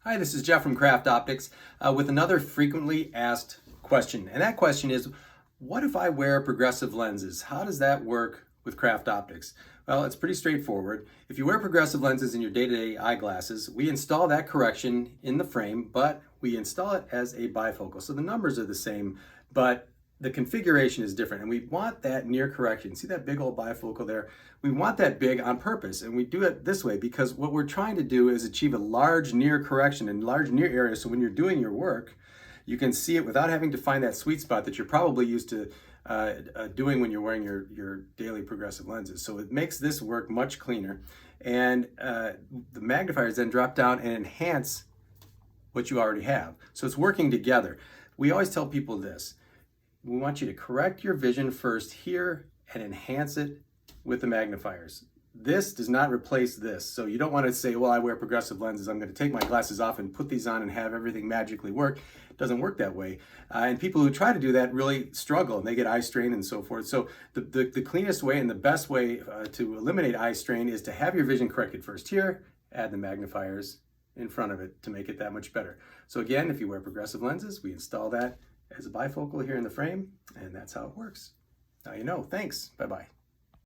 Hi, this is Jeff from CraftOptics with another frequently asked question. And that question is, what if I wear progressive lenses? How does that work with CraftOptics? Well, it's pretty straightforward. If you wear progressive lenses in your day-to-day eyeglasses, we install that correction in the frame, but we install it as a bifocal. So the numbers are the same, but the configuration is different, and we want that near correction. See that big old bifocal there? We want that big on purpose, and we do it this way because what we're trying to do is achieve a large near correction in large near areas, so when you're doing your work, you can see it without having to find that sweet spot that you're probably used to doing when you're wearing your daily progressive lenses. So it makes this work much cleaner, and the magnifiers then drop down and enhance what you already have. So it's working together. We always tell people this. We want you to correct your vision first here and enhance it with the magnifiers. This does not replace this. So you don't want to say, well, I wear progressive lenses, I'm going to take my glasses off and put these on and have everything magically work. It doesn't work that way. And people who try to do that really struggle and they get eye strain and so forth. So the cleanest way and the best way to eliminate eye strain is to have your vision corrected first here, add the magnifiers in front of it to make it that much better. So again, if you wear progressive lenses, we install that as a bifocal here in the frame, and that's how it works. Now you know. Thanks. Bye-bye.